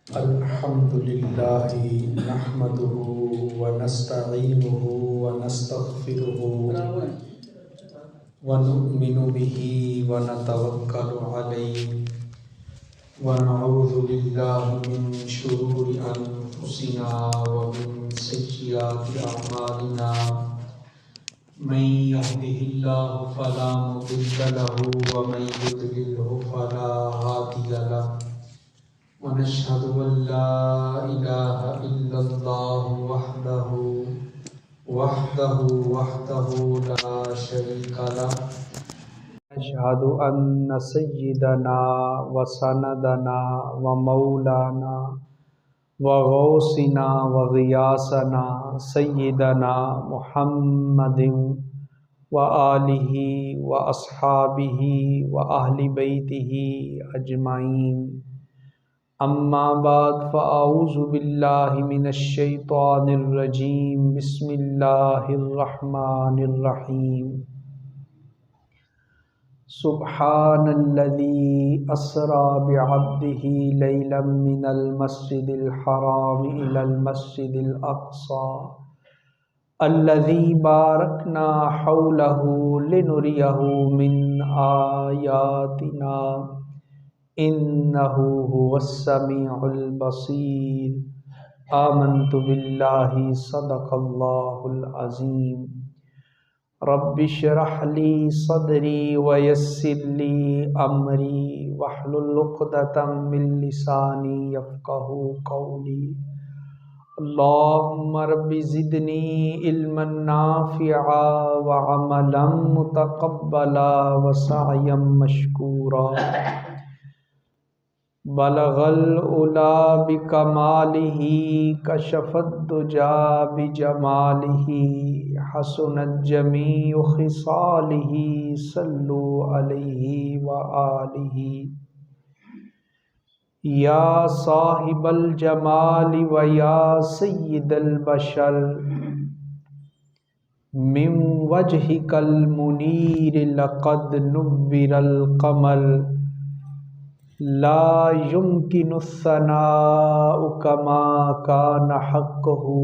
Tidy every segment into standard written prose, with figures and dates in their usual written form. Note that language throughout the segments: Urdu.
الحمد للہ نحمده ونستعینه ونستغفره ونؤمن به ونتوکل علیہ ونعوذ باللہ من شرور انفسنا ومن سیئات اعمالنا من يهده الله فلا مضل له ومن يضلله فلا هادي له ونشهد أن لا إله إلا الله وحده لا شريك له نشهد أن سيدنا وسندنا ومولانا وغوثنا وغياثنا سيدنا محمد وآله وأصحابه وأهل بيته أجمعين اما بعد فاعوذ باللہ من الشیطان الرجیم بسم اللہ الرحمن الرحیم سبحان الذی اسری بعبدہ لیلا من المسجد الحرام الی المسجد الاقصی الذی بارکنا حولہ لنریہ من آیاتنا انہ هو السمیع البصیر آمنت باللہ صدق اللہ العظیم رب اشرح لی صدری ویسر لی امری واحلل عقدۃ من لسانی یفقہوا قولی اللہم رب زدنی علما نافعا وعملا متقبلا وسعیا مشکورا بلغ العلا بکمالہ کشف الدجا بجمالہ حسنت جمیع خصالہ صلو علیہ وآلہ یا صاحب الجمال و یا سید البشر من وجہک المنیر لقد نور القمر لا يمكن الثناء كما كان حقه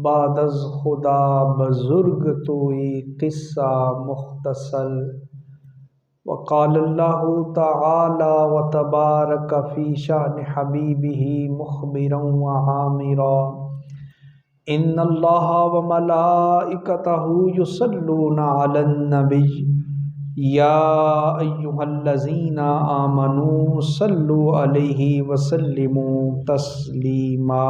بعد از خدا بزرگ توئی قصہ مختصر وقال اللہ تعالی وتبارک فی شان حبیبہ مخبرا وعامرا ان اللہ وملائکتہ یصلون علی النبی یا ایہا الذین آمنوا صلوا علیہ وسلموا تسلیما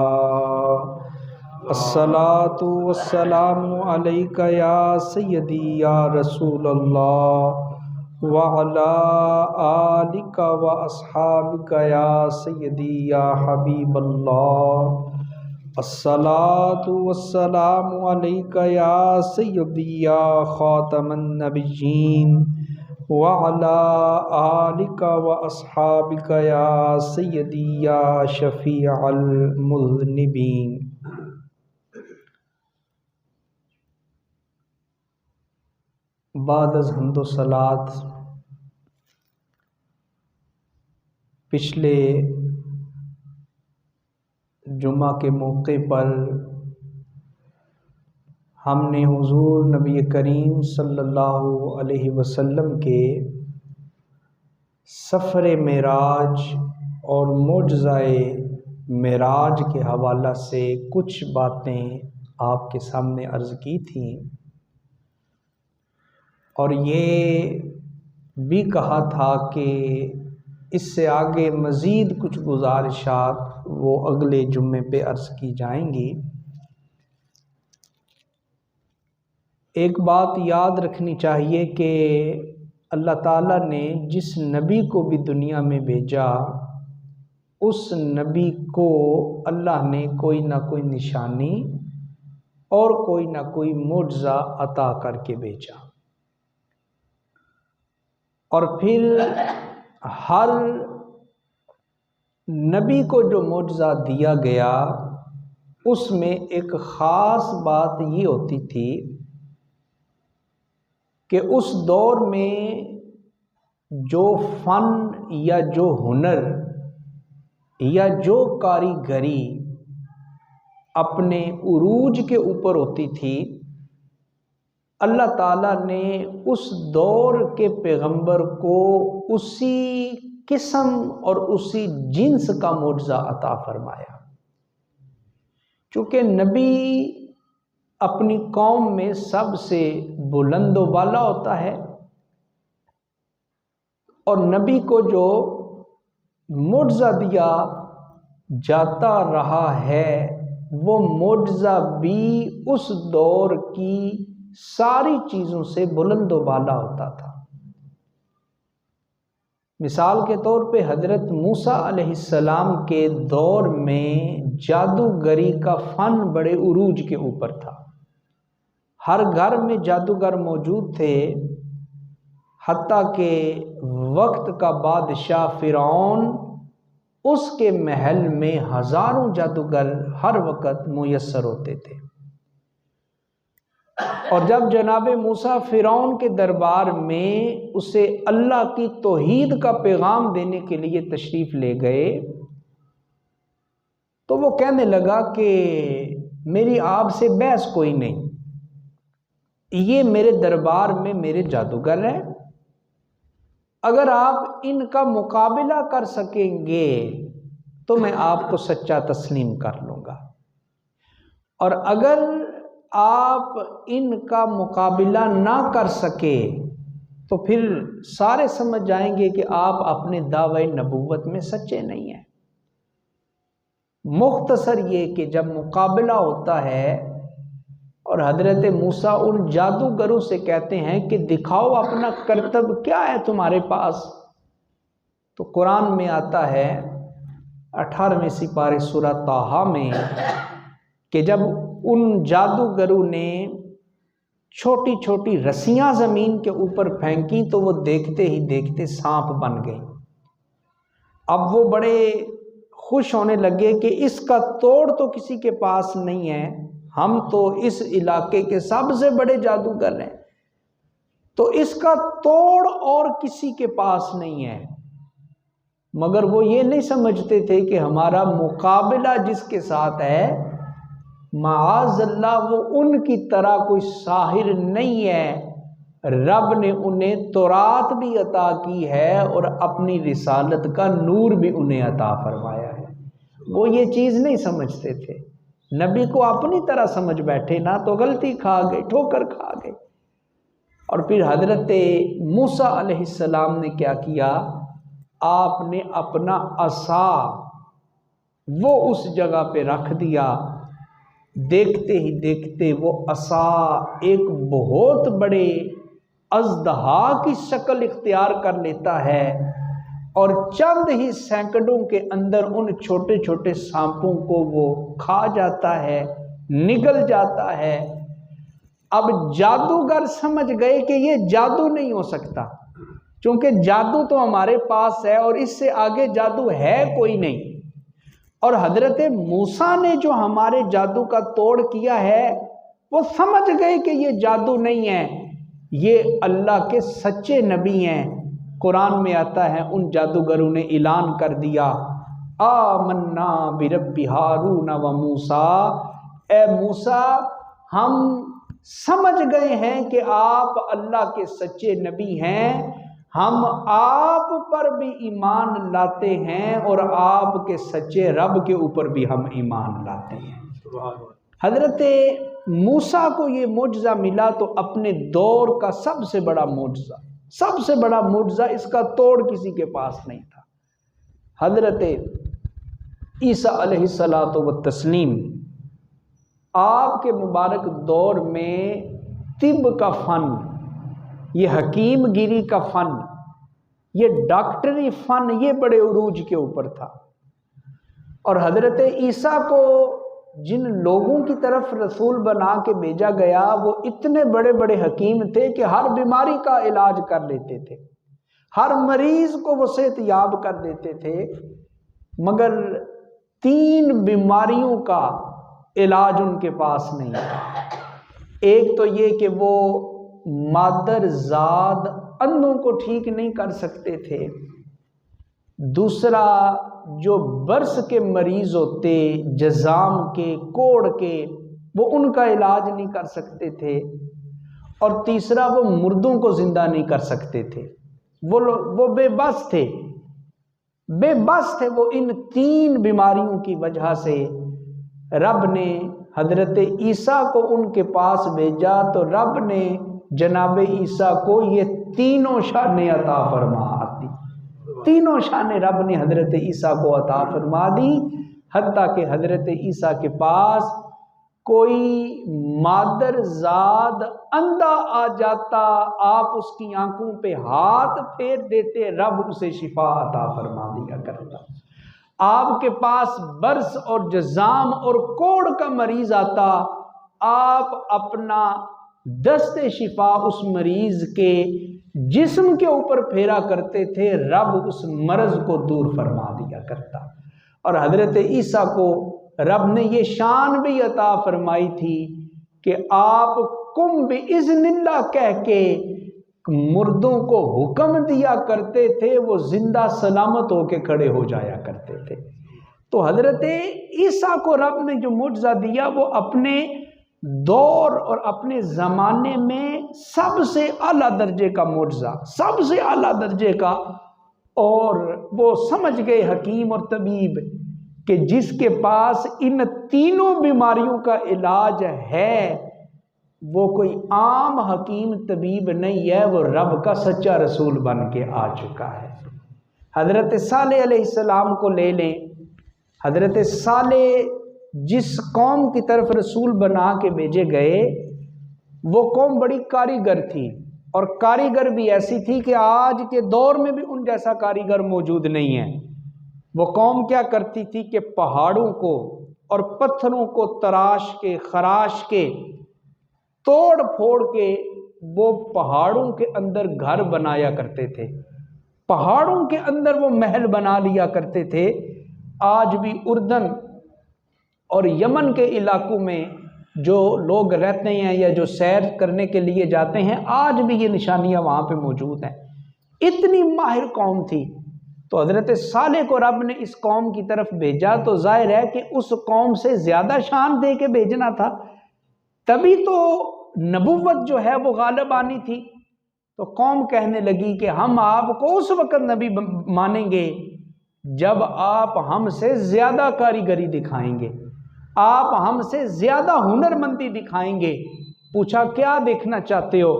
الصلاۃ والسلام علیک یا سیدی یا رسول اللہ وعلی آلک واصحابک یا سیدی یا حبیب اللہ الصلاۃ والسلام علیک یا سیدی یا خاتم النبیین وعلی آلک واصحابک یا سیدی یا شفیع المذنبین بعد از حمد و صلوات پچھلے جمعہ کے موقع پر ہم نے حضور نبی کریم صلی اللہ علیہ وسلم کے سفر معراج اور معجزہ معراج کے حوالہ سے کچھ باتیں آپ کے سامنے عرض کی تھیں اور یہ بھی کہا تھا کہ اس سے آگے مزید کچھ گزارشات وہ اگلے جمعے پہ عرض کی جائیں گی۔ ایک بات یاد رکھنی چاہیے کہ اللہ تعالیٰ نے جس نبی کو بھی دنیا میں بھیجا اس نبی کو اللہ نے کوئی نہ کوئی نشانی اور کوئی نہ کوئی معجزہ عطا کر کے بھیجا، اور پھر ہر نبی کو جو معجزہ دیا گیا اس میں ایک خاص بات یہ ہوتی تھی کہ اس دور میں جو فن یا جو ہنر یا جو کاریگری اپنے عروج کے اوپر ہوتی تھی، اللہ تعالیٰ نے اس دور کے پیغمبر کو اسی قسم اور اسی جنس کا معجزہ عطا فرمایا۔ چونکہ نبی اپنی قوم میں سب سے بلند و بالا ہوتا ہے، اور نبی کو جو معجزہ دیا جاتا رہا ہے وہ معجزہ بھی اس دور کی ساری چیزوں سے بلند و بالا ہوتا تھا۔ مثال کے طور پہ حضرت موسیٰ علیہ السلام کے دور میں جادوگری کا فن بڑے عروج کے اوپر تھا، ہر گھر میں جادوگر موجود تھے، حتیٰ کہ وقت کا بادشاہ فرعون اس کے محل میں ہزاروں جادوگر ہر وقت میسر ہوتے تھے۔ اور جب جناب موسیٰ فرعون کے دربار میں اسے اللہ کی توحید کا پیغام دینے کے لیے تشریف لے گئے تو وہ کہنے لگا کہ میری آپ سے بحث کوئی نہیں، یہ میرے دربار میں میرے جادوگر ہیں، اگر آپ ان کا مقابلہ کر سکیں گے تو میں آپ کو سچا تسلیم کر لوں گا، اور اگر آپ ان کا مقابلہ نہ کر سکے تو پھر سارے سمجھ جائیں گے کہ آپ اپنے دعوی نبوت میں سچے نہیں ہیں۔ مختصر یہ کہ جب مقابلہ ہوتا ہے اور حضرت موسیٰ ان جادوگروں سے کہتے ہیں کہ دکھاؤ اپنا کرتب کیا ہے تمہارے پاس، تو قرآن میں آتا ہے 18ویں سپارے سورہ طٰہٰ میں کہ جب ان جادوگروں نے چھوٹی چھوٹی رسیاں زمین کے اوپر پھینکی تو وہ دیکھتے ہی دیکھتے سانپ بن گئی۔ اب وہ بڑے خوش ہونے لگے کہ اس کا توڑ تو کسی کے پاس نہیں ہے، ہم تو اس علاقے کے سب سے بڑے جادوگر ہیں، تو اس کا توڑ اور کسی کے پاس نہیں ہے۔ مگر وہ یہ نہیں سمجھتے تھے کہ ہمارا مقابلہ جس کے ساتھ ہے معاذ اللہ وہ ان کی طرح کوئی ساحر نہیں ہے، رب نے انہیں تورات بھی عطا کی ہے اور اپنی رسالت کا نور بھی انہیں عطا فرمایا ہے۔ وہ یہ چیز نہیں سمجھتے تھے، نبی کو اپنی طرح سمجھ بیٹھے نا تو غلطی کھا گئے، ٹھوکر کھا گئے۔ اور پھر حضرت موسیٰ علیہ السلام نے کیا کیا، آپ نے اپنا عصا وہ اس جگہ پہ رکھ دیا، دیکھتے ہی دیکھتے وہ عصا ایک بہت بڑے اژدہا کی شکل اختیار کر لیتا ہے اور چند ہی سینکڑوں کے اندر ان چھوٹے چھوٹے سانپوں کو وہ کھا جاتا ہے، نگل جاتا ہے۔ اب جادوگر سمجھ گئے کہ یہ جادو نہیں ہو سکتا، چونکہ جادو تو ہمارے پاس ہے اور اس سے آگے جادو ہے کوئی نہیں، اور حضرت موسیٰ نے جو ہمارے جادو کا توڑ کیا ہے وہ سمجھ گئے کہ یہ جادو نہیں ہے، یہ اللہ کے سچے نبی ہیں۔ قرآن میں آتا ہے ان جادوگروں نے اعلان کر دیا آمنا برب ہارون و موسیٰ، اے موسیٰ ہم سمجھ گئے ہیں کہ آپ اللہ کے سچے نبی ہیں، ہم آپ پر بھی ایمان لاتے ہیں اور آپ کے سچے رب کے اوپر بھی ہم ایمان لاتے ہیں۔ حضرت موسیٰ کو یہ معجزہ ملا تو اپنے دور کا سب سے بڑا معجزہ اس کا توڑ کسی کے پاس نہیں تھا۔ حضرت عیسیٰ علیہ الصلاۃ والتسلیم آپ کے مبارک دور میں طب کا فن، یہ حکیم گیری کا فن، یہ ڈاکٹری فن، یہ بڑے عروج کے اوپر تھا، اور حضرت عیسیٰ کو جن لوگوں کی طرف رسول بنا کے بھیجا گیا وہ اتنے بڑے بڑے حکیم تھے کہ ہر بیماری کا علاج کر لیتے تھے، ہر مریض کو وہ صحت یاب کر دیتے تھے، مگر 3 بیماریوں کا علاج ان کے پاس نہیں تھا۔ ایک تو یہ کہ وہ مادر زاد اندھوں کو ٹھیک نہیں کر سکتے تھے، دوسرا جو برس کے مریض ہوتے، جزام کے، کوڑ کے، وہ ان کا علاج نہیں کر سکتے تھے، اور تیسرا وہ مردوں کو زندہ نہیں کر سکتے تھے، وہ بے بس تھے، وہ ان تین بیماریوں کی وجہ سے رب نے حضرت عیسیٰ کو ان کے پاس بھیجا، تو رب نے جناب عیسیٰ کو یہ تینوں شانیں عطا فرما دی، تینوں شانیں رب نے حضرت عیسیٰ کو عطا فرما دی، حتیٰ کہ حضرت عیسیٰ کے پاس کوئی مادر زاد اندھا آ جاتا، آپ اس کی آنکھوں پہ ہاتھ پھیر دیتے، رب اسے شفا عطا فرما دیا کرتا۔ آپ کے پاس برس اور جزام اور کوڑ کا مریض آتا، آپ اپنا دست شفا اس مریض کے جسم کے اوپر پھیرا کرتے تھے، رب اس مرض کو دور فرما دیا کرتا۔ اور حضرت عیسیٰ کو رب نے یہ شان بھی عطا فرمائی تھی کہ آپ قم بِإِذْنِ اللَّهِ کہہ کے مردوں کو حکم دیا کرتے تھے، وہ زندہ سلامت ہو کے کھڑے ہو جایا کرتے تھے۔ تو حضرت عیسیٰ کو رب نے جو معجزہ دیا وہ اپنے دور اور اپنے زمانے میں سب سے اعلیٰ درجے کا معجزہ، سب سے اعلیٰ درجے کا، اور وہ سمجھ گئے حکیم اور طبیب کہ جس کے پاس ان تینوں بیماریوں کا علاج ہے وہ کوئی عام حکیم طبیب نہیں ہے، وہ رب کا سچا رسول بن کے آ چکا ہے۔ حضرت صالح علیہ السلام کو لے لیں، حضرت صالح جس قوم کی طرف رسول بنا کے بھیجے گئے وہ قوم بڑی کاریگر تھی، اور کاریگر بھی ایسی تھی کہ آج کے دور میں بھی ان جیسا کاریگر موجود نہیں ہے۔ وہ قوم کیا کرتی تھی کہ پہاڑوں کو اور پتھروں کو تراش کے، خراش کے، توڑ پھوڑ کے وہ پہاڑوں کے اندر گھر بنایا کرتے تھے، پہاڑوں کے اندر وہ محل بنا لیا کرتے تھے۔ آج بھی اردن اور یمن کے علاقوں میں جو لوگ رہتے ہیں یا جو سیر کرنے کے لیے جاتے ہیں، آج بھی یہ نشانیاں وہاں پہ موجود ہیں، اتنی ماہر قوم تھی۔ تو حضرت صالح کو رب نے اس قوم کی طرف بھیجا، تو ظاہر ہے کہ اس قوم سے زیادہ شان دے کے بھیجنا تھا، تبھی تو نبوت جو ہے وہ غالب آنی تھی۔ تو قوم کہنے لگی کہ ہم آپ کو اس وقت نبی مانیں گے جب آپ ہم سے زیادہ کاریگری دکھائیں گے، آپ ہم سے زیادہ ہنرمندی دکھائیں گے۔ پوچھا کیا دیکھنا چاہتے ہو؟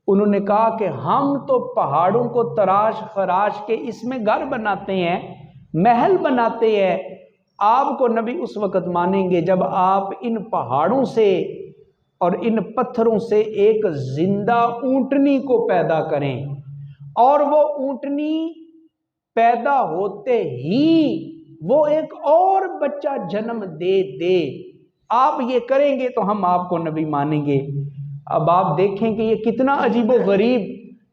انہوں نے کہا کہ ہم تو پہاڑوں کو تراش خراش کے اس میں گھر بناتے ہیں، محل بناتے ہیں، آپ کو نبی اس وقت مانیں گے جب آپ ان پہاڑوں سے اور ان پتھروں سے ایک زندہ اونٹنی کو پیدا کریں، اور وہ اونٹنی پیدا ہوتے ہی وہ ایک اور بچہ جنم دے آپ یہ کریں گے تو ہم آپ کو نبی مانیں گے۔ اب آپ دیکھیں کہ یہ کتنا عجیب و غریب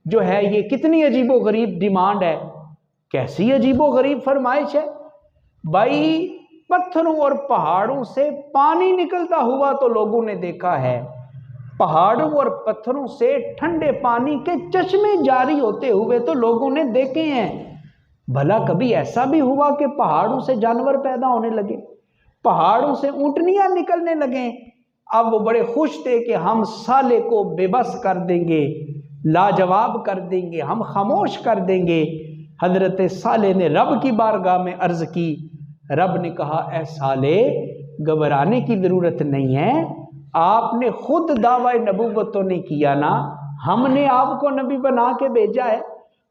جو ہے، یہ کتنی عجیب و غریب ڈیمانڈ ہے، کیسی عجیب و غریب فرمائش ہے۔ بھائی پتھروں اور پہاڑوں سے پانی نکلتا ہوا تو لوگوں نے دیکھا ہے، پہاڑوں اور پتھروں سے ٹھنڈے پانی کے چشمے جاری ہوتے ہوئے تو لوگوں نے دیکھے ہیں، بھلا کبھی ایسا بھی ہوا کہ پہاڑوں سے جانور پیدا ہونے لگے، پہاڑوں سے اونٹنیاں نکلنے لگیں؟ اب وہ بڑے خوش تھے کہ ہم صالح کو بے بس کر دیں گے، لاجواب کر دیں گے، ہم خاموش کر دیں گے۔ حضرت صالح نے رب کی بارگاہ میں عرض کی، رب نے کہا اے صالح گھبرانے کی ضرورت نہیں ہے، آپ نے خود دعوی نبوت تو نہیں کیا نا، ہم نے آپ کو نبی بنا کے بھیجا ہے،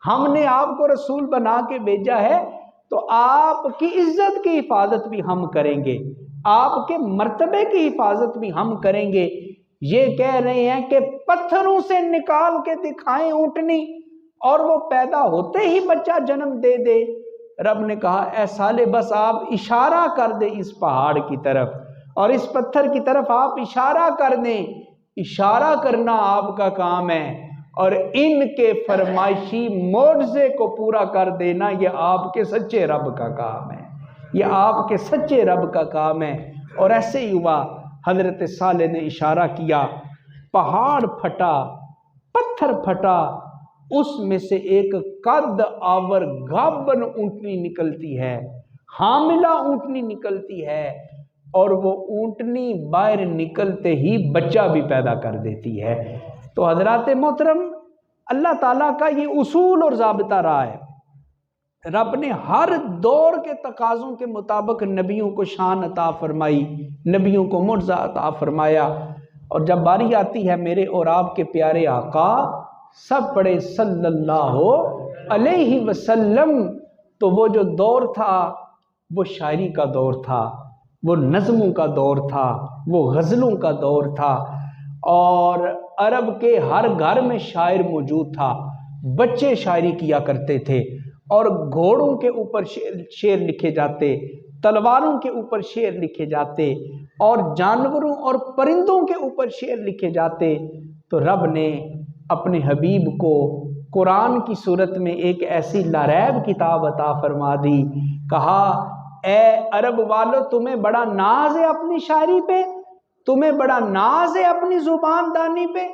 ہم نے آپ کو رسول بنا کے بھیجا ہے، تو آپ کی عزت کی حفاظت بھی ہم کریں گے، آپ کے مرتبے کی حفاظت بھی ہم کریں گے۔ یہ کہہ رہے ہیں کہ پتھروں سے نکال کے دکھائیں اونٹنی اور وہ پیدا ہوتے ہی بچہ جنم دے۔ رب نے کہا اے صالح بس آپ اشارہ کر دیں اس پہاڑ کی طرف اور اس پتھر کی طرف، آپ اشارہ کر دیں، اشارہ کرنا آپ کا کام ہے، اور ان کے فرمائشی معجزے کو پورا کر دینا یہ آپ کے سچے رب کا کام ہے، یہ آپ کے سچے رب کا کام ہے۔ اور ایسے ہی ہوا، حضرت صالح نے اشارہ کیا، پہاڑ پھٹا، پتھر پھٹا، اس میں سے ایک قد آور گابن اونٹنی نکلتی ہے، حاملہ اونٹنی نکلتی ہے، اور وہ اونٹنی باہر نکلتے ہی بچہ بھی پیدا کر دیتی ہے۔ تو حضرات محترم، اللہ تعالیٰ کا یہ اصول اور ضابطہ رہا ہے۔ رب نے ہر دور کے تقاضوں کے مطابق نبیوں کو شان عطا فرمائی، نبیوں کو معجزہ عطا فرمایا، اور جب باری آتی ہے میرے اور آپ کے پیارے آقا، سب پڑھے صلی اللہ علیہ وسلم، تو وہ جو دور تھا وہ شاعری کا دور تھا، وہ نظموں کا دور تھا، وہ غزلوں کا دور تھا، اور عرب کے ہر گھر میں شاعر موجود تھا، بچے شاعری کیا کرتے تھے، اور گھوڑوں کے اوپر شعر لکھے جاتے، تلواروں کے اوپر شعر لکھے جاتے، اور جانوروں اور پرندوں کے اوپر شعر لکھے جاتے۔ تو رب نے اپنے حبیب کو قرآن کی صورت میں ایک ایسی لاریب کتاب عطا فرما دی، کہا اے عرب والو، تمہیں بڑا ناز ہے اپنی شاعری پہ، تمہیں بڑا ناز ہے اپنی زبان دانی پہ،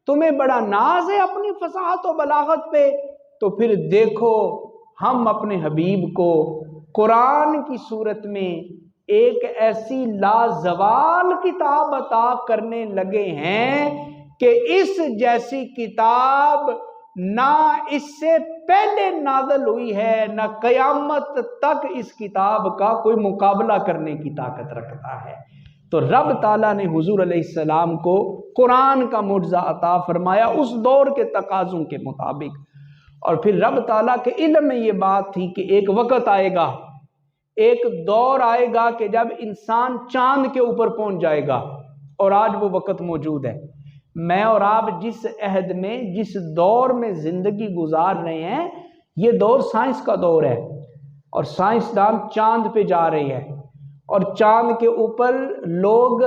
تمہیں بڑا ناز ہے اپنی فصاحت و بلاغت پہ، تو پھر دیکھو ہم اپنے حبیب کو قرآن کی صورت میں ایک ایسی لازوال کتاب عطا کرنے لگے ہیں کہ اس جیسی کتاب نہ اس سے پہلے نازل ہوئی ہے، نہ قیامت تک اس کتاب کا کوئی مقابلہ کرنے کی طاقت رکھتا ہے۔ تو رب تعالیٰ نے حضور علیہ السلام کو قرآن کا معجزہ عطا فرمایا اس دور کے تقاضوں کے مطابق، اور پھر رب تعالیٰ کے علم میں یہ بات تھی کہ ایک وقت آئے گا، ایک دور آئے گا کہ جب انسان چاند کے اوپر پہنچ جائے گا، اور آج وہ وقت موجود ہے۔ میں اور آپ جس عہد میں، جس دور میں زندگی گزار رہے ہیں، یہ دور سائنس کا دور ہے، اور سائنسدان چاند پہ جا رہے ہیں، اور چاند کے اوپر لوگ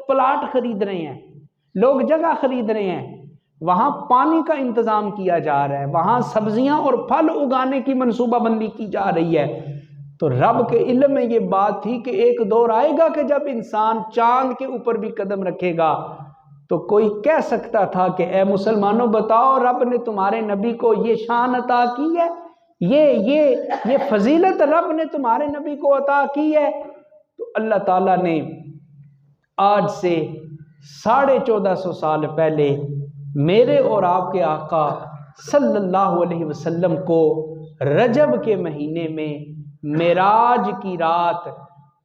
پلاٹ خرید رہے ہیں، لوگ جگہ خرید رہے ہیں، وہاں پانی کا انتظام کیا جا رہا ہے، وہاں سبزیاں اور پھل اگانے کی منصوبہ بندی کی جا رہی ہے۔ تو رب کے علم میں یہ بات تھی کہ ایک دور آئے گا کہ جب انسان چاند کے اوپر بھی قدم رکھے گا، تو کوئی کہہ سکتا تھا کہ اے مسلمانوں بتاؤ، رب نے تمہارے نبی کو یہ شان عطا کی ہے، یہ فضیلت رب نے تمہارے نبی کو عطا کی ہے؟ تو اللہ تعالیٰ نے آج سے 1450 سال پہلے میرے اور آپ کے آقا صلی اللہ علیہ وسلم کو رجب کے مہینے میں معراج کی رات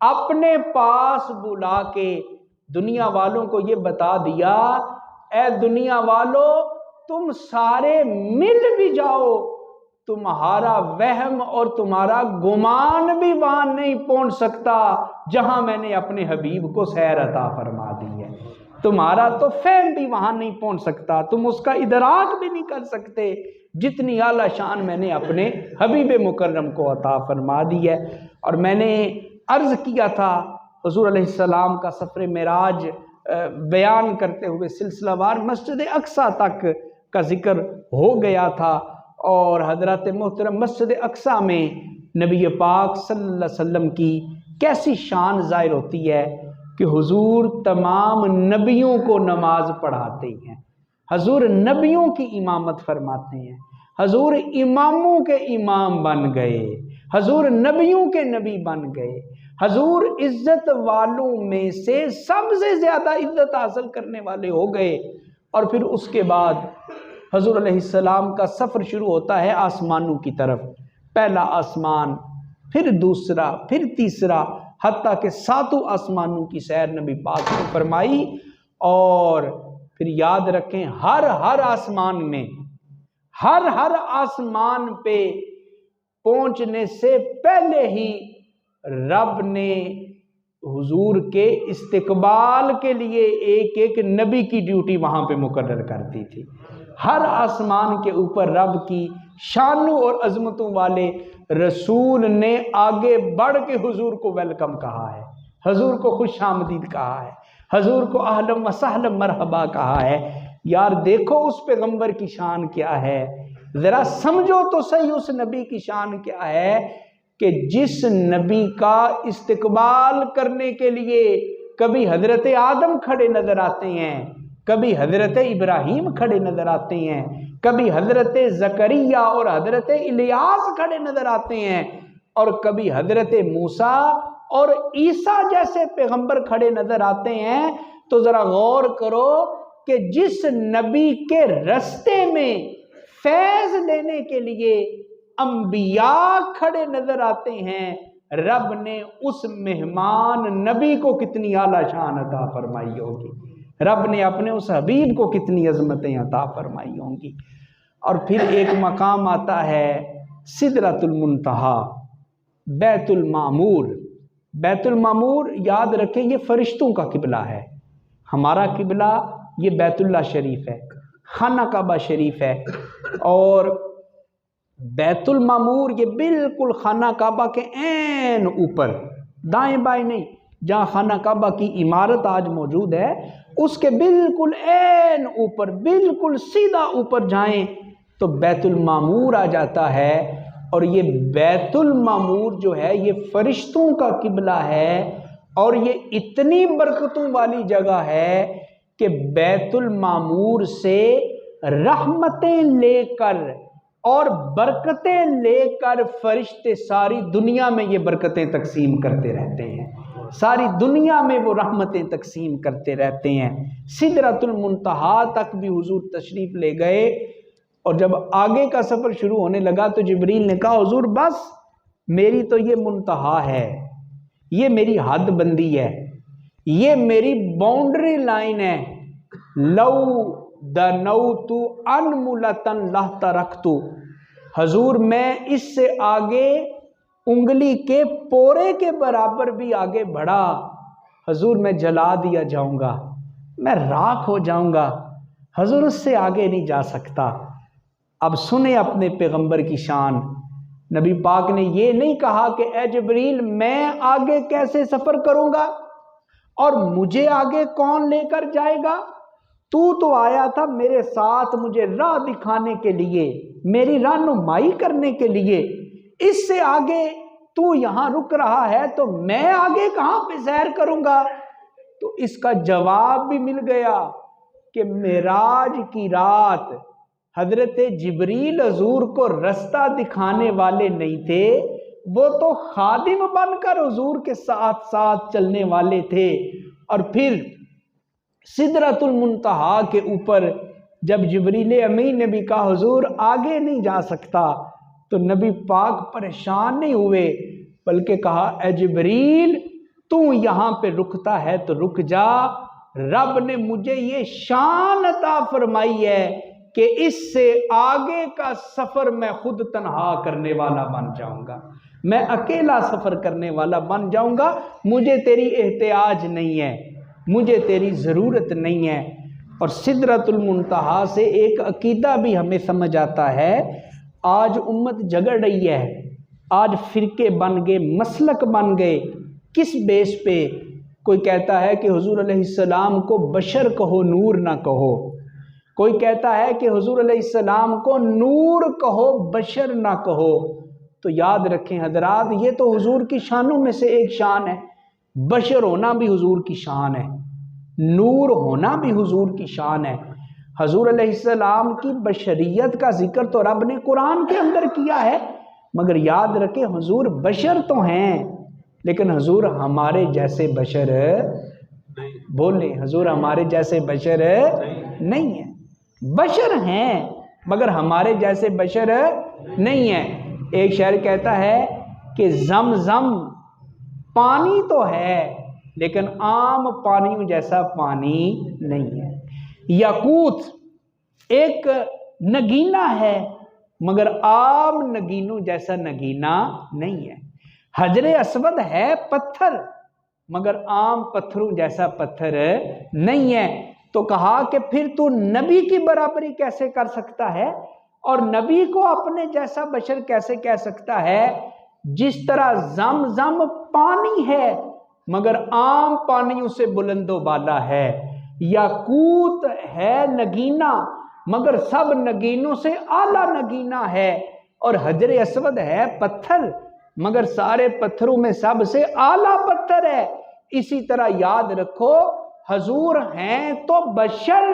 اپنے پاس بلا کے دنیا والوں کو یہ بتا دیا، اے دنیا والو، تم سارے مل بھی جاؤ، تمہارا وہم اور تمہارا گمان بھی وہاں نہیں پہنچ سکتا جہاں میں نے اپنے حبیب کو سیر عطا فرما دی ہے، تمہارا تو فہم بھی وہاں نہیں پہنچ سکتا، تم اس کا ادراک بھی نہیں کر سکتے جتنی اعلیٰ شان میں نے اپنے حبیب مکرم کو عطا فرما دی ہے۔ اور میں نے عرض کیا تھا حضور علیہ السلام کا سفر معراج بیان کرتے ہوئے سلسلہ وار مسجد اقصیٰ تک کا ذکر ہو گیا تھا، اور حضرات محترم مسجد اقصیٰ میں نبی پاک صلی اللہ علیہ وسلم کی کیسی شان ظاہر ہوتی ہے کہ حضور تمام نبیوں کو نماز پڑھاتے ہیں، حضور نبیوں کی امامت فرماتے ہیں، حضور اماموں کے امام بن گئے، حضور نبیوں کے نبی بن گئے، حضور عزت والوں میں سے سب سے زیادہ عزت حاصل کرنے والے ہو گئے۔ اور پھر اس کے بعد حضور علیہ السلام کا سفر شروع ہوتا ہے آسمانوں کی طرف، پہلا آسمان، پھر دوسرا، پھر تیسرا، حتیٰ کہ 7 آسمانوں کی سیر نبی پاک نے فرمائی۔ اور پھر یاد رکھیں ہر آسمان میں، ہر آسمان پہ پہنچنے سے پہلے ہی رب نے حضور کے استقبال کے لیے ایک ایک نبی کی ڈیوٹی وہاں پہ مقرر کر دی تھی۔ ہر آسمان کے اوپر رب کی شانوں اور عظمتوں والے رسول نے آگے بڑھ کے حضور کو ویلکم کہا ہے، حضور کو خوش آمدید کہا ہے، حضور کو اہلا و سہلا مرحبا کہا ہے۔ یار دیکھو اس پیغمبر کی شان کیا ہے، ذرا سمجھو تو صحیح اس نبی کی شان کیا ہے کہ جس نبی کا استقبال کرنے کے لیے کبھی حضرت آدم کھڑے نظر آتے ہیں، کبھی حضرت ابراہیم کھڑے نظر آتے ہیں، کبھی حضرت زکریا اور حضرت الیاس کھڑے نظر آتے ہیں، اور کبھی حضرت موسیٰ اور عیسیٰ جیسے پیغمبر کھڑے نظر آتے ہیں۔ تو ذرا غور کرو کہ جس نبی کے رستے میں فیض لینے کے لیے انبیاء کھڑے نظر آتے ہیں، رب نے اس مہمان نبی کو کتنی اعلیٰ شان عطا فرمائی ہوگی، رب نے اپنے اس حبیب کو کتنی عظمتیں عطا فرمائی ہوں گی۔ اور پھر ایک مقام آتا ہے سدرۃ المنتہا، بیت المعمور۔ بیت المعمور یاد رکھیں یہ فرشتوں کا قبلہ ہے، ہمارا قبلہ یہ بیت اللہ شریف ہے، خانہ کعبہ شریف ہے، اور بیت المعمور یہ بالکل خانہ کعبہ کے عین اوپر، دائیں بائیں نہیں، جہاں خانہ کعبہ کی عمارت آج موجود ہے اس کے بالکل عین اوپر، بالکل سیدھا اوپر جائیں تو بیت المعمور آ جاتا ہے۔ اور یہ بیت المعمور جو ہے یہ فرشتوں کا قبلہ ہے، اور یہ اتنی برکتوں والی جگہ ہے کہ بیت المعمور سے رحمتیں لے کر اور برکتیں لے کر فرشتے ساری دنیا میں یہ برکتیں تقسیم کرتے رہتے ہیں، ساری دنیا میں وہ رحمتیں تقسیم کرتے رہتے ہیں۔ سدرۃ المنتہا تک بھی حضور تشریف لے گئے، اور جب آگے کا سفر شروع ہونے لگا تو جبریل نے کہا حضور بس میری تو یہ منتہا ہے، یہ میری حد بندی ہے، یہ میری باؤنڈری لائن ہے۔ لو دنوت انملۃ لترکت، حضور میں اس سے آگے انگلی کے پورے کے برابر بھی آگے بڑھا حضور میں جلا دیا جاؤں گا، میں راکھ ہو جاؤں گا، حضور اس سے آگے نہیں جا سکتا۔ اب سنیں اپنے پیغمبر کی شان، نبی پاک نے یہ نہیں کہا کہ اے جبریل میں آگے کیسے سفر کروں گا اور مجھے آگے کون لے کر جائے گا، تو آیا تھا میرے ساتھ مجھے راہ دکھانے کے لیے، میری رہنمائی کرنے کے لیے، اس سے آگے تو یہاں رک رہا ہے تو میں آگے کہاں پہ سیر کروں گا؟ تو اس کا جواب بھی مل گیا کہ معراج کی رات حضرت جبریل حضور کو رستہ دکھانے والے نہیں تھے، وہ تو خادم بن کر حضور کے ساتھ ساتھ چلنے والے تھے۔ اور پھر سدرۃ المنتہا کے اوپر جب جبریل امین نے بھی کہا حضور آگے نہیں جا سکتا، تو نبی پاک پریشان نہیں ہوئے بلکہ کہا اے جبریل تو یہاں پہ رکتا ہے تو رک جا، رب نے مجھے یہ شان عطا فرمائی ہے کہ اس سے آگے کا سفر میں خود تنہا کرنے والا بن جاؤں گا، میں اکیلا سفر کرنے والا بن جاؤں گا، مجھے تیری احتیاج نہیں ہے، مجھے تیری ضرورت نہیں ہے۔ اور سدرۃ المنتہا سے ایک عقیدہ بھی ہمیں سمجھ آتا ہے۔ آج امت جگڑ رہی ہے، آج فرقے بن گئے، مسلک بن گئے، کس بیس پہ؟ کوئی کہتا ہے کہ حضور علیہ السلام کو بشر کہو نور نہ کہو، کوئی کہتا ہے کہ حضور علیہ السلام کو نور کہو بشر نہ کہو۔ تو یاد رکھیں حضرات یہ تو حضور کی شانوں میں سے ایک شان ہے، بشر ہونا بھی حضور کی شان ہے، نور ہونا بھی حضور کی شان ہے۔ حضور علیہ السلام کی بشریت کا ذکر تو رب نے قرآن کے اندر کیا ہے، مگر یاد رکھیں حضور بشر تو ہیں لیکن حضور ہمارے جیسے بشر بولیں، حضور ہمارے جیسے بشر نہیں ہیں، بشر ہیں مگر ہمارے جیسے بشر نہیں ہیں۔ ایک شاعر کہتا ہے کہ زمزم پانی تو ہے لیکن عام پانیوں جیسا پانی نہیں ہے، یاقوت ایک نگینہ ہے مگر عام نگینوں جیسا نگینہ نہیں ہے، حجر اسود ہے پتھر مگر عام پتھروں جیسا پتھر نہیں ہے۔ تو کہا کہ پھر تو نبی کی برابری کیسے کر سکتا ہے اور نبی کو اپنے جیسا بشر کیسے کہہ سکتا ہے؟ جس طرح زمزم پانی ہے مگر عام پانیوں سے بلند و بالا ہے، یاقوت ہے نگینہ مگر سب نگینوں سے اعلیٰ نگینہ ہے، اور حجر اسود ہے پتھر مگر سارے پتھروں میں سب سے اعلیٰ پتھر ہے۔ اسی طرح یاد رکھو حضور ہیں تو بشر،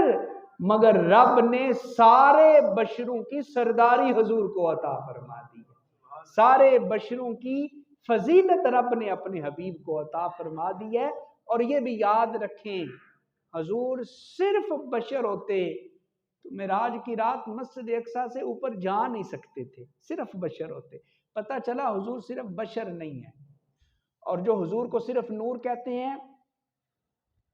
مگر رب نے سارے بشروں کی سرداری حضور کو عطا فرما دی ہے، سارے بشروں کی فضیلت رب نے اپنے حبیب کو عطا فرما دی ہے۔ اور یہ بھی یاد رکھیں، حضور صرف بشر ہوتے تو معراج کی رات مسجد اقصی سے اوپر جا نہیں سکتے تھے، صرف بشر ہوتے۔ پتہ چلا حضور صرف بشر نہیں ہے، اور جو حضور کو صرف نور کہتے ہیں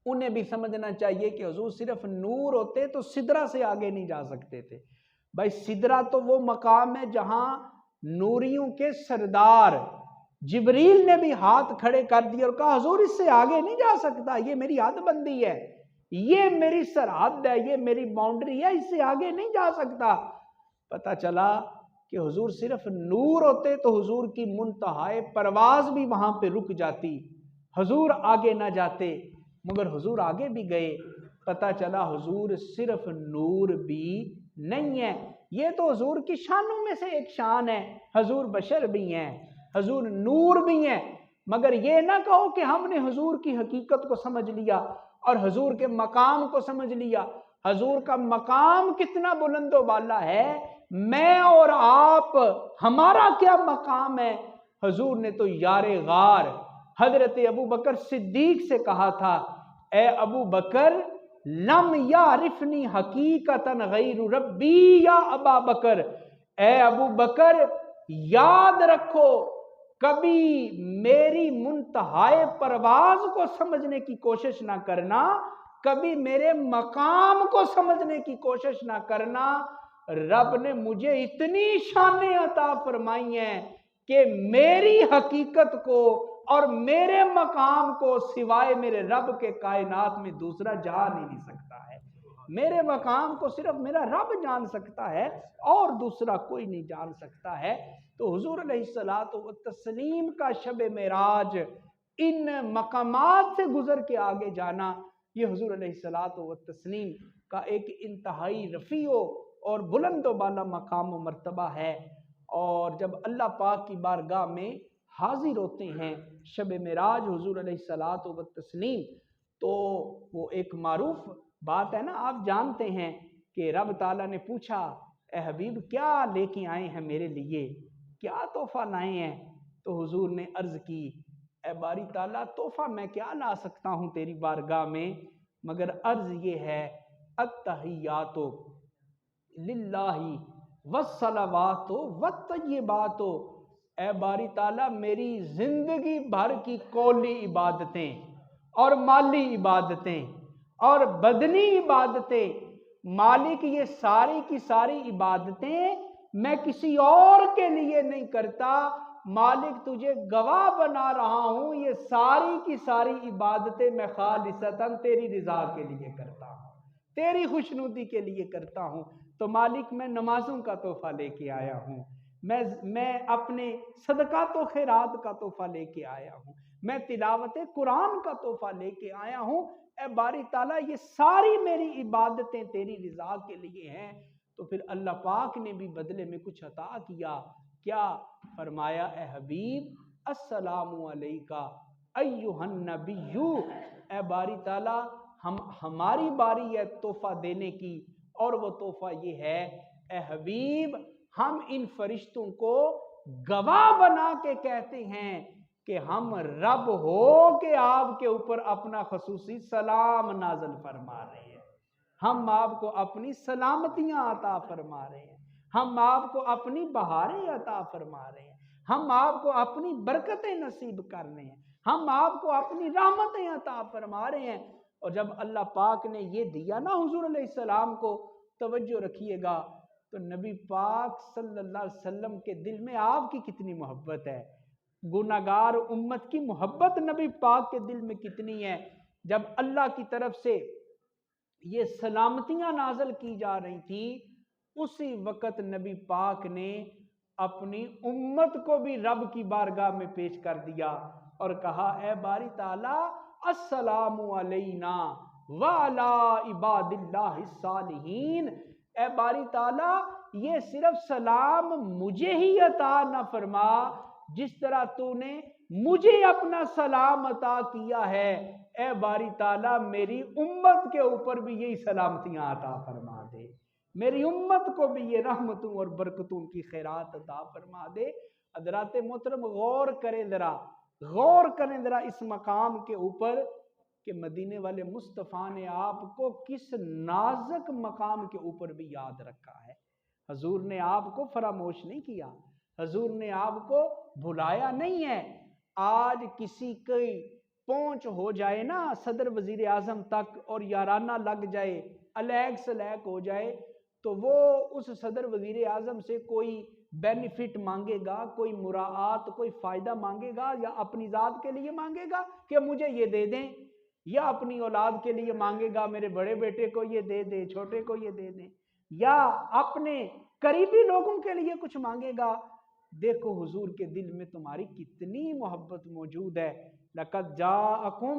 انہیں بھی سمجھنا چاہیے کہ حضور صرف نور ہوتے تو سدرہ سے آگے نہیں جا سکتے تھے۔ بھائی سدرہ تو وہ مقام ہے جہاں نوریوں کے سردار جبریل نے بھی ہاتھ کھڑے کر دیے اور کہا حضور اس سے آگے نہیں جا سکتا، یہ میری حد بندی ہے، یہ میری سرحد ہے، یہ میری باؤنڈری ہے، اس سے آگے نہیں جا سکتا۔ پتہ چلا کہ حضور صرف نور ہوتے تو حضور کی منتہائے پرواز بھی وہاں پہ رک جاتی، حضور آگے نہ جاتے، مگر حضور آگے بھی گئے۔ پتہ چلا حضور صرف نور بھی نہیں ہے، یہ تو حضور کی شانوں میں سے ایک شان ہے، حضور بشر بھی ہیں، حضور نور بھی ہیں۔ مگر یہ نہ کہو کہ ہم نے حضور کی حقیقت کو سمجھ لیا اور حضور کے مقام کو سمجھ لیا۔ حضور کا مقام کتنا بلند و بالا ہے، میں اور آپ ہمارا کیا مقام ہے؟ حضور نے تو یار غار حضرت ابو بکر صدیق سے کہا تھا، اے ابو بکر لم یعرفنی حقیقتا غیر ربی یا ابا بکر، اے ابو بکر یاد رکھو کبھی میری منتہائے پرواز کو سمجھنے کی کوشش نہ کرنا، کبھی میرے مقام کو سمجھنے کی کوشش نہ کرنا۔ رب نے مجھے اتنی شانیں عطا فرمائی ہیں کہ میری حقیقت کو اور میرے مقام کو سوائے میرے رب کے کائنات میں دوسرا جان ہی نہیں سکتا ہے۔ میرے مقام کو صرف میرا رب جان سکتا ہے اور دوسرا کوئی نہیں جان سکتا ہے۔ تو حضور علیہ الصلوۃ والتسلیم کا شب معراج، ان مقامات سے گزر کے آگے جانا، یہ حضور علیہ الصلوۃ والتسلیم کا ایک انتہائی رفیع اور بلند و بالا مقام و مرتبہ ہے۔ اور جب اللہ پاک کی بارگاہ میں حاضر ہوتے ہیں شب معراج حضور علیہ الصلوۃ والتسلیم، تو وہ ایک معروف بات ہے نا، آپ جانتے ہیں کہ رب تعالیٰ نے پوچھا اے حبیب کیا لے کے آئے ہیں میرے لیے، کیا تحفہ لائے ہیں؟ تو حضور نے عرض کی اے باری تعالیٰ تحفہ میں کیا لا سکتا ہوں تیری بارگاہ میں، مگر عرض یہ ہے التحیات للہ والصلوات والطیبات، اے باری تعالیٰ میری زندگی بھر کی قولی عبادتیں اور مالی عبادتیں اور بدنی عبادتیں، مالک یہ ساری کی ساری عبادتیں میں کسی اور کے لیے نہیں کرتا، مالک تجھے گواہ بنا رہا ہوں، یہ ساری کی ساری عبادتیں میں خالصتاً تیری رضا کے لیے کرتا ہوں، تیری خوشنودی کے لیے کرتا ہوں۔ تو مالک میں نمازوں کا تحفہ لے کے آیا ہوں، میں اپنے صدقات و خیرات کا تحفہ لے کے آیا ہوں، میں تلاوت قرآن کا تحفہ لے کے آیا ہوں، اے باری تعالیٰ یہ ساری میری عبادتیں تیری رضا کے لیے ہیں۔ تو پھر اللہ پاک نے بھی بدلے میں کچھ عطا کیا، کیا فرمایا اے حبیب السلام علیکہ ایھا النبی، اے باری تعالیٰ ہماری باری ہے تحفہ دینے کی، اور وہ تحفہ یہ ہے اے حبیب ہم ان فرشتوں کو گواہ بنا کے کہتے ہیں کہ ہم رب ہو کہ آپ کے اوپر اپنا خصوصی سلام نازل فرما رہے ہیں، ہم آپ کو اپنی سلامتیاں عطا فرما رہے ہیں، ہم آپ کو اپنی بہاریں عطا فرما رہے ہیں، ہم آپ کو اپنی برکتیں نصیب کر رہے ہیں، ہم آپ کو اپنی رحمتیں عطا فرما رہے ہیں۔ اور جب اللہ پاک نے یہ دیا نا حضور علیہ السلام کو، توجہ رکھیے گا، تو نبی پاک صلی اللہ علیہ وسلم کے دل میں آپ کی کتنی محبت ہے، گناہگار امت کی محبت نبی پاک کے دل میں کتنی ہے۔ جب اللہ کی طرف سے یہ سلامتیاں نازل کی جا رہی تھیں، اسی وقت نبی پاک نے اپنی امت کو بھی رب کی بارگاہ میں پیش کر دیا اور کہا اے باری تعالیٰ السلام علینا وعلی عباد اللہ الصالحین، اے باری تعالیٰ یہ صرف سلام مجھے ہی عطا نہ فرما، جس طرح تو نے مجھے اپنا سلام عطا کیا ہے، اے باری تعالیٰ میری امت کے اوپر بھی یہی سلامتیاں عطا فرما دے، میری امت کو بھی یہ رحمتوں اور برکتوں کی خیرات عطا فرما دے۔ حضرات محترم غور کریں ذرا، غور کریں ذرا اس مقام کے اوپر کہ مدینے والے مصطفیٰ نے آپ کو کس نازک مقام کے اوپر بھی یاد رکھا ہے۔ حضور نے آپ کو فراموش نہیں کیا، حضور نے آپ کو بھلایا نہیں ہے۔ آج کسی کی پہنچ ہو جائے نا صدر وزیر اعظم تک اور یارانہ لگ جائے، الیک سلیک ہو جائے، تو وہ اس صدر وزیر اعظم سے کوئی بینیفٹ مانگے گا، کوئی مراعات، کوئی فائدہ مانگے گا، یا اپنی ذات کے لیے مانگے گا کہ مجھے یہ دے دیں، یا اپنی اولاد کے لیے مانگے گا میرے بڑے بیٹے کو یہ دے دیں، چھوٹے کو یہ دے دیں، یا اپنے قریبی لوگوں کے لیے کچھ مانگے گا۔ دیکھو حضور کے دل میں تمہاری کتنی محبت موجود ہے۔ لَقَدْ جَاءَكُمْ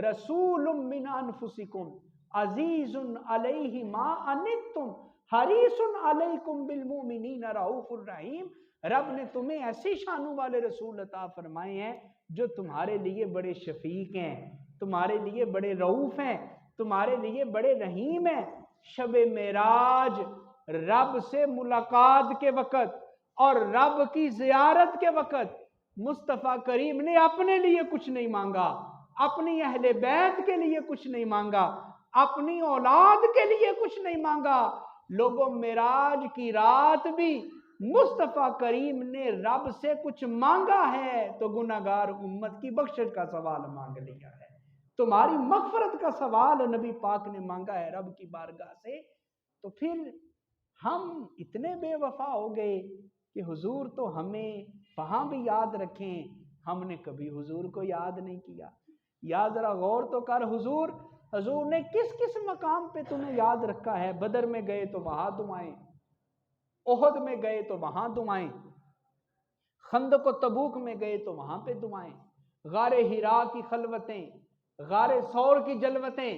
رَسُولٌ مِّنْ أَنفُسِكُمْ عَزِيزٌ عَلَيْهِ مَا عَنِتُّمْ حَرِيصٌ عَلَيْكُمْ بِالْمُؤْمِنِينَ رَءُوفٌ رَحِيمٌ۔ رب نے تمہیں ایسی شانوں والے رسول عطا فرمائے ہیں جو تمہارے لیے بڑے شفیق ہیں، تمہارے لیے بڑے رؤوف ہیں، تمہارے لیے بڑے رحیم ہیں۔ شب معراج رب سے ملاقات کے وقت اور رب کی زیارت کے وقت مصطفیٰ کریم نے اپنے لیے کچھ نہیں مانگا، اپنی اہل بیت کے لیے کچھ نہیں مانگا، اپنی اولاد کے لیے کچھ نہیں مانگا۔ لوگوں معراج کی رات بھی مصطفیٰ کریم نے رب سے کچھ مانگا ہے تو گناہگار امت کی بخشش کا سوال مانگ لیا ہے، تمہاری مغفرت کا سوال نبی پاک نے مانگا ہے رب کی بارگاہ سے۔ تو پھر ہم اتنے بے وفا ہو گئے کہ حضور تو ہمیں وہاں بھی یاد رکھیں، ہم نے کبھی حضور کو یاد نہیں کیا۔ یا ذرا غور تو کر، حضور نے کس کس مقام پہ تمہیں یاد رکھا ہے؟ بدر میں گئے تو وہاں دعائیں، احد میں گئے تو وہاں دعائیں، خندق و تبوک میں گئے تو وہاں پہ دعائیں، غار حرا کی خلوتیں، غار ثور کی جلوتیں،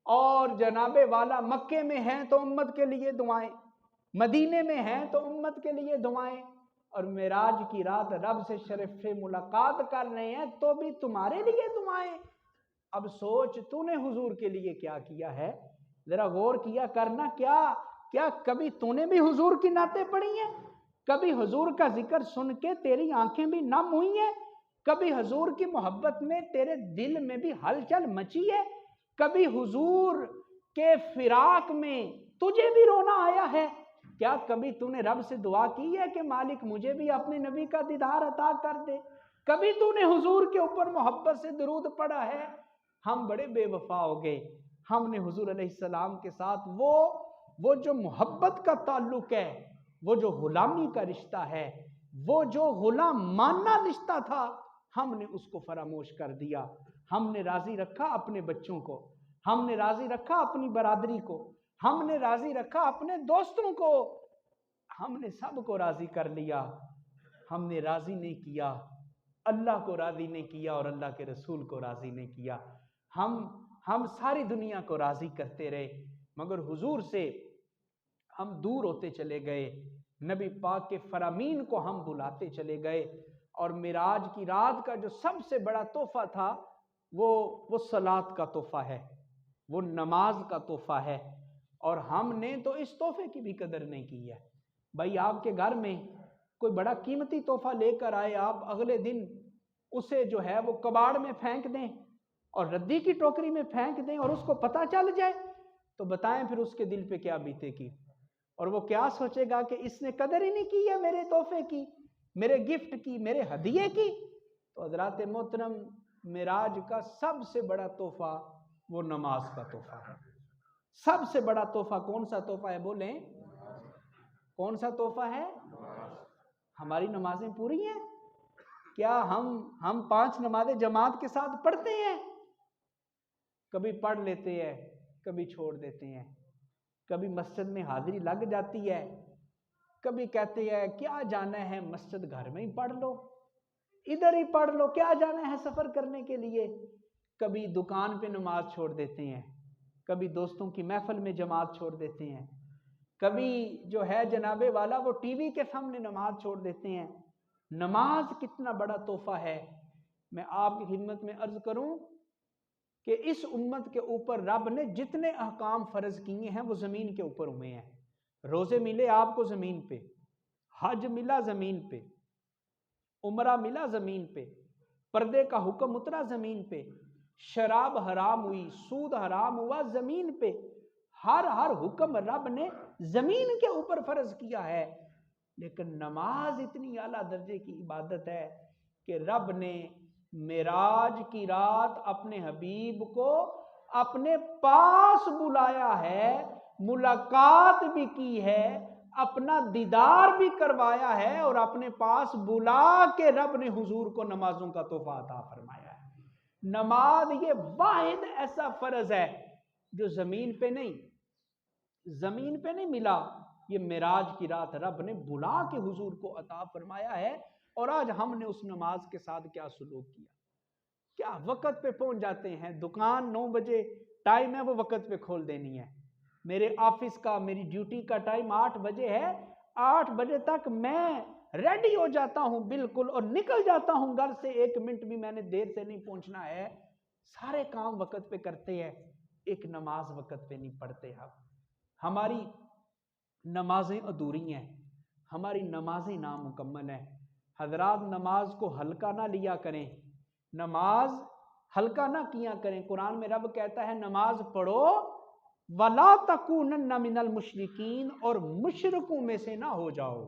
اور جناب والا مکے میں ہیں تو امت کے لیے دعائیں، مدینے میں ہیں تو امت کے لیے دعائیں، اور معراج کی رات رب سے شرف ملاقات کر رہے ہیں تو بھی تمہارے لیے دعائیں۔ اب سوچ تو نے حضور کے لیے کیا کیا ہے، ذرا غور کیا کرنا۔ کیا کبھی تو نے بھی حضور کی نعتیں پڑھی ہیں؟ کبھی حضور کا ذکر سن کے تیری آنکھیں بھی نم ہوئی ہیں؟ کبھی حضور کی محبت میں تیرے دل میں بھی ہلچل مچی ہے؟ کبھی حضور کے فراق میں تجھے بھی رونا آیا ہے؟ کیا کبھی تو نے رب سے دعا کی ہے کہ مالک مجھے بھی اپنے نبی کا دیدار عطا کر دے؟ کبھی تو نے حضور کے اوپر محبت سے درود پڑھا ہے؟ ہم بڑے بے وفا ہو گئے، ہم نے حضور علیہ السلام کے ساتھ وہ جو محبت کا تعلق ہے، وہ جو غلامی کا رشتہ ہے، وہ جو غلام ماننا رشتہ تھا، ہم نے اس کو فراموش کر دیا۔ ہم نے راضی رکھا اپنے بچوں کو، ہم نے راضی رکھا اپنی برادری کو، ہم نے راضی رکھا اپنے دوستوں کو، ہم نے سب کو راضی کر لیا، ہم نے راضی نہیں کیا، اللہ کو راضی نہیں کیا اور اللہ کے رسول کو راضی نہیں کیا۔ ہم ساری دنیا کو راضی کرتے رہے مگر حضور سے ہم دور ہوتے چلے گئے، نبی پاک کے فرامین کو ہم بھلاتے چلے گئے، اور معراج کی رات کا جو سب سے بڑا تحفہ تھا وہ صلاۃ کا تحفہ ہے، وہ نماز کا تحفہ ہے، اور ہم نے تو اس تحفے کی بھی قدر نہیں کی ہے۔ بھائی آپ کے گھر میں کوئی بڑا قیمتی تحفہ لے کر آئے، آپ اگلے دن اسے جو ہے وہ کباڑ میں پھینک دیں اور ردی کی ٹوکری میں پھینک دیں اور اس کو پتہ چل جائے تو بتائیں پھر اس کے دل پہ کیا بیتے گی، اور وہ کیا سوچے گا کہ اس نے قدر ہی نہیں کی ہے میرے تحفے کی، میرے گفٹ کی، میرے ہدیے کی۔ تو حضرات محترم معراج کا سب سے بڑا تحفہ وہ نماز کا تحفہ ہے۔ سب سے بڑا تحفہ کون سا تحفہ ہے؟ بولیں کون سا تحفہ ہے؟ ہماری نمازیں پوری ہیں کیا؟ ہم 5 نمازیں جماعت کے ساتھ پڑھتے ہیں؟ کبھی پڑھ لیتے ہیں، کبھی چھوڑ دیتے ہیں، کبھی مسجد میں حاضری لگ جاتی ہے، کبھی کہتے ہیں کیا جانا ہے مسجد، گھر میں ہی پڑھ لو، ادھر ہی پڑھ لو، کیا جانا ہے سفر کرنے کے لیے۔ کبھی دکان پہ نماز چھوڑ دیتے ہیں، کبھی دوستوں کی محفل میں جماعت چھوڑ دیتے ہیں، کبھی جو ہے جناب والا وہ ٹی وی کے سامنے نماز چھوڑ دیتے ہیں۔ نماز کتنا بڑا تحفہ ہے میں آپ کی خدمت میں عرض کروں کہ اس امت کے اوپر رب نے جتنے احکام فرض کیے ہیں وہ زمین کے اوپر ہوئے ہیں. روزے ملے آپ کو زمین پہ، حج ملا زمین پہ، عمرہ ملا زمین پہ، پردے کا حکم اترا زمین پہ، شراب حرام ہوئی، سود حرام ہوا زمین پہ. ہر حکم رب نے زمین کے اوپر فرض کیا ہے. لیکن نماز اتنی اعلیٰ درجے کی عبادت ہے کہ رب نے معراج کی رات اپنے حبیب کو اپنے پاس بلایا ہے، ملاقات بھی کی ہے، اپنا دیدار بھی کروایا ہے، اور اپنے پاس بلا کے رب نے حضور کو نمازوں کا تحفہ عطا فرمایا ہے. نماز یہ واحد ایسا فرض ہے جو زمین پہ نہیں ملا. یہ معراج کی رات رب نے بلا کے حضور کو عطا فرمایا ہے. اور آج ہم نے اس نماز کے ساتھ کیا سلوک کیا؟ کیا وقت پہ پہنچ جاتے ہیں؟ دکان 9 بجے ٹائم ہے، وہ وقت پہ کھول دینی ہے. میرے آفس کا، میری ڈیوٹی کا ٹائم 8 بجے ہے، 8 بجے تک میں ریڈی ہو جاتا ہوں بالکل، اور نکل جاتا ہوں گھر سے. 1 منٹ بھی میں نے دیر سے نہیں پہنچنا ہے. سارے کام وقت پہ کرتے ہیں، ایک نماز وقت پہ نہیں پڑھتے. ہماری نمازیں ادھوری ہیں، ہماری نمازیں نامکمل ہیں. حضرات نماز کو ہلکا نہ لیا کریں، نماز ہلکا نہ کیا کریں. قرآن میں رب کہتا ہے نماز پڑھو وَلَا تَكُونَنَّ مِنَ الْمُشْرِكِينَ، اور مشرکوں میں سے نہ ہو جاؤ.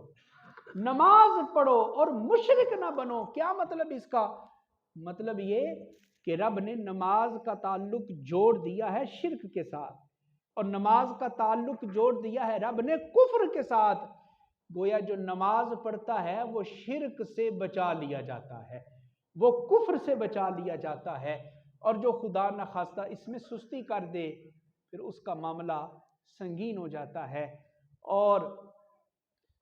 نماز پڑھو اور مشرک نہ بنو. کیا مطلب اس کا؟ مطلب یہ کہ رب نے نماز کا تعلق جوڑ دیا ہے شرک کے ساتھ، اور نماز کا تعلق جوڑ دیا ہے رب نے کفر کے ساتھ. گویا جو نماز پڑھتا ہے وہ شرک سے بچا لیا جاتا ہے، وہ کفر سے بچا لیا جاتا ہے. اور جو خدا نخواستہ اس میں سستی کر دے پھر اس کا معاملہ سنگین ہو جاتا ہے. اور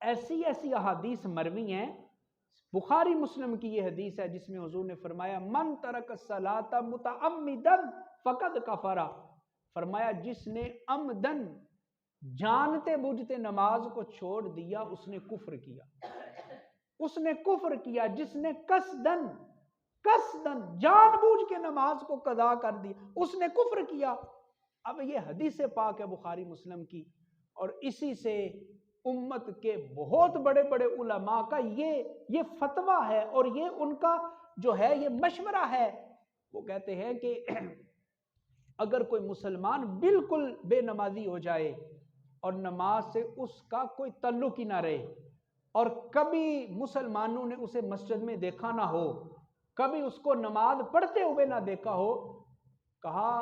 ایسی احادیث مروی ہیں. بخاری مسلم کی یہ حدیث ہے جس میں حضور نے فرمایا من ترک الصلاۃ متعمدا فقد کفر. فرمایا جس نے عمدن جانتے بوجھتے نماز کو چھوڑ دیا اس نے کفر کیا. اس نے کفر کیا. جس نے قصدن جان بوجھ کے نماز کو قضا کر دی اس نے کفر کیا. اب یہ حدیث پاک ہے بخاری مسلم کی، اور اسی سے امت کے بہت بڑے بڑے علماء کا یہ فتویٰ ہے، اور یہ ان کا جو ہے یہ مشورہ ہے. وہ کہتے ہیں کہ اگر کوئی مسلمان بالکل بے نمازی ہو جائے اور نماز سے اس کا کوئی تعلق ہی نہ رہے، اور کبھی مسلمانوں نے اسے مسجد میں دیکھا نہ ہو، کبھی اس کو نماز پڑھتے ہوئے نہ دیکھا ہو، کہا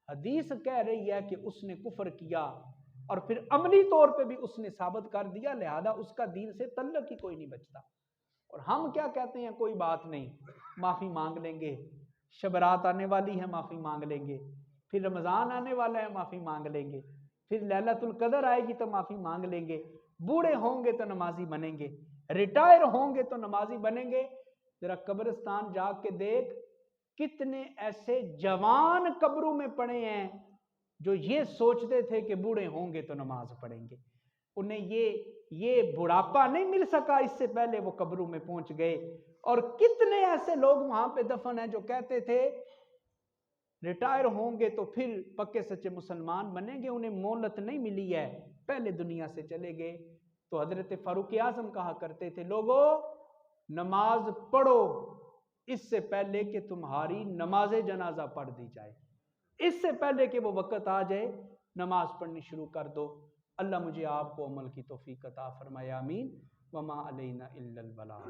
حدیث کہہ رہی ہے کہ اس نے کفر کیا، اور پھر عملی طور پہ بھی اس نے ثابت کر دیا، لہذا اس کا دین سے تعلق ہی کوئی نہیں بچتا. اور ہم کیا کہتے ہیں؟ کوئی بات نہیں، معافی مانگ لیں گے. شب رات آنے والی ہے، معافی مانگ لیں گے. پھر رمضان آنے والا ہے، معافی مانگ لیں گے. پھر لیلۃ القدر آئے گی تو معافی مانگ لیں گے. بوڑھے ہوں گے تو نمازی بنیں گے، ریٹائر ہوں گے تو نمازی بنیں گے. ذرا قبرستان جا کے دیکھ کتنے ایسے جوان قبروں میں پڑے ہیں جو یہ سوچتے تھے کہ بوڑھے ہوں گے تو نماز پڑھیں گے. انہیں یہ بڑھاپا نہیں مل سکا، اس سے پہلے وہ قبروں میں پہنچ گئے. اور کتنے ایسے لوگ وہاں پہ دفن ہیں جو کہتے تھے ریٹائر ہوں گے تو پھر پکے سچے مسلمان بنیں گے. انہیں مہلت نہیں ملی ہے، پہلے دنیا سے چلے گئے. تو حضرت فاروق اعظم کہا کرتے تھے لوگو نماز پڑھو اس سے پہلے کہ تمہاری نماز جنازہ پڑھ دی جائے، اس سے پہلے کہ وہ وقت آ جائے نماز پڑھنی شروع کر دو. اللہ مجھے آپ کو عمل کی توفیق عطا فرمائے، آمین. وما علینا الا البلاغ.